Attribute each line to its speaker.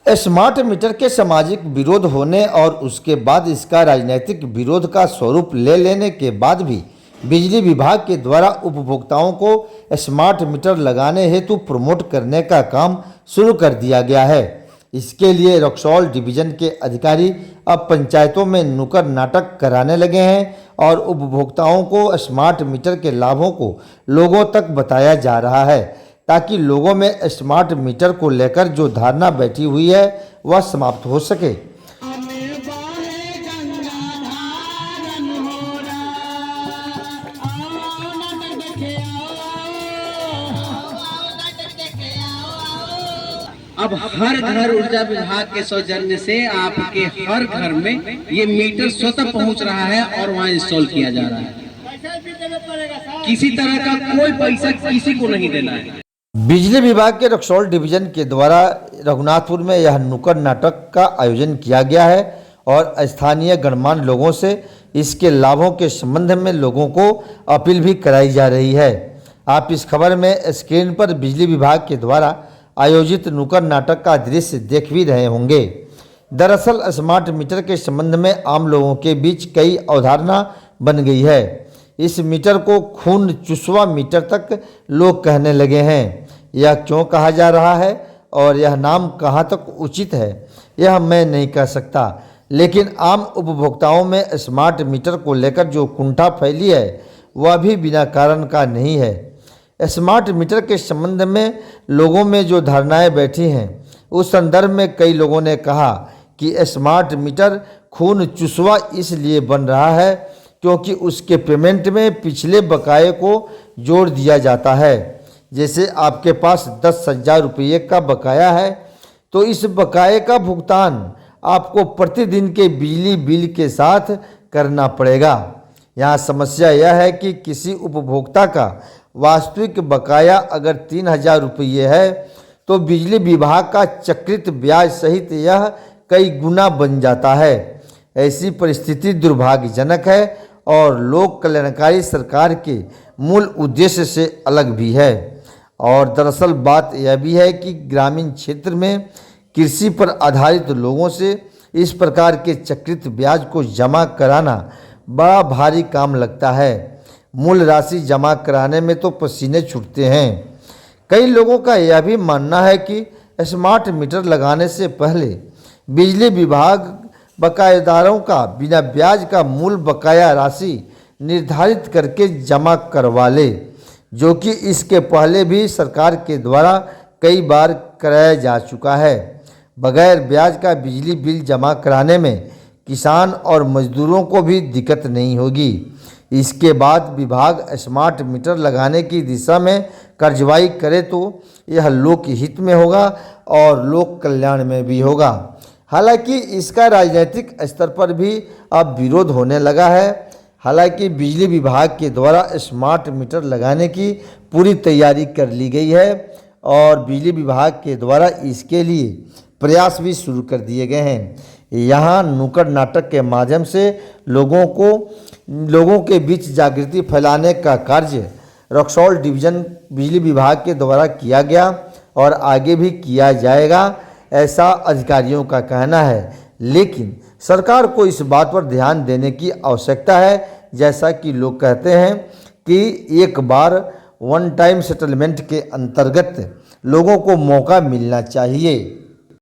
Speaker 1: Smart meter के सामाजिक विरोध होने और उसके बाद इसका राजनीतिक विरोध का स्वरूप ले लेने के बाद भी बिजली विभाग के द्वारा उपभोक्ताओं को स्मार्ट मीटर लगाने हेतु प्रमोट करने का काम शुरू कर दिया गया है। इसके लिए रक्सौल डिवीजन के अधिकारी अब पंचायतों में नुक्कड़ नाटक कराने लगे हैं और उपभोक्ताओं को स्मार्ट मीटर के लाभों को लोगों तक बताया जा रहा है, ताकि लोगों में स्मार्ट मीटर को लेकर जो धारणा बैठी हुई है वह समाप्त हो सके।
Speaker 2: अब हर घर ऊर्जा विभाग के सौजन्य से आपके हर घर में ये मीटर स्वतः पहुंच रहा है और वहां इंस्टॉल किया जा रहा है। किसी तरह का कोई पैसा किसी को नहीं देना है।
Speaker 1: बिजली विभाग के रक्सौल डिवीजन के द्वारा रघुनाथपुर में यह नुक्कड़ नाटक का आयोजन किया गया है और स्थानीय गणमान्य लोगों से इसके लाभों के संबंध में लोगों को अपील भी कराई जा रही है। आप इस खबर में स्क्रीन पर बिजली विभाग के द्वारा आयोजित नुक्कड़ नाटक का दृश्य देख भी रहे होंगे। दरअसल स्मार्ट मीटर के संबंध में आम लोगों के बीच कई अवधारणा बन गई है। इस मीटर को खून चुसवा मीटर तक लोग कहने लगे हैं। यह क्यों कहा जा रहा है और यह नाम कहाँ तक उचित है यह मैं नहीं कह सकता, लेकिन आम उपभोक्ताओं में स्मार्ट मीटर को लेकर जो कुंठा फैली है वह भी बिना कारण का नहीं है। स्मार्ट मीटर के संबंध में लोगों में जो धारणाएं बैठी हैं उस संदर्भ में कई लोगों ने कहा कि स्मार्ट मीटर खून चुसवा इसलिए बन रहा है क्योंकि उसके पेमेंट में पिछले बकाये को जोड़ दिया जाता है। जैसे आपके पास 10,000 रुपये का बकाया है तो इस बकाये का भुगतान आपको प्रतिदिन के बिजली बिल के साथ करना पड़ेगा। यहाँ समस्या यह है कि किसी उपभोक्ता का वास्तविक बकाया अगर 3,000 रुपये है तो बिजली विभाग का चक्रित ब्याज सहित यह कई गुना बन जाता है। ऐसी परिस्थिति दुर्भाग्यजनक है और लोक कल्याणकारी सरकार के मूल उद्देश्य से अलग भी है। और दरअसल बात यह भी है कि ग्रामीण क्षेत्र में कृषि पर आधारित लोगों से इस प्रकार के चक्रित ब्याज को जमा कराना बड़ा भारी काम लगता है। मूल राशि जमा कराने में तो पसीने छूटते हैं। कई लोगों का यह भी मानना है कि स्मार्ट मीटर लगाने से पहले बिजली विभाग बकायेदारों का बिना ब्याज का मूल बकाया राशि निर्धारित करके जमा करवा ले, जो कि इसके पहले भी सरकार के द्वारा कई बार कराया जा चुका है। बगैर ब्याज का बिजली बिल जमा कराने में किसान और मजदूरों को भी दिक्कत नहीं होगी। इसके बाद विभाग स्मार्ट मीटर लगाने की दिशा में कार्रवाई करे तो यह लोक हित में होगा और लोक कल्याण में भी होगा। हालांकि इसका राजनीतिक स्तर पर भी अब विरोध होने लगा है। हालांकि बिजली विभाग के द्वारा स्मार्ट मीटर लगाने की पूरी तैयारी कर ली गई है और बिजली विभाग के द्वारा इसके लिए प्रयास भी शुरू कर दिए गए हैं। यहाँ नुक्कड़ नाटक के माध्यम से लोगों के बीच जागृति फैलाने का कार्य रक्सौल डिवीजन बिजली विभाग के द्वारा किया गया और आगे भी किया जाएगा, ऐसा अधिकारियों का कहना है। लेकिन सरकार को इस बात पर ध्यान देने की आवश्यकता है, जैसा कि लोग कहते हैं कि एक बार वन टाइम सेटलमेंट के अंतर्गत लोगों को मौका मिलना चाहिए।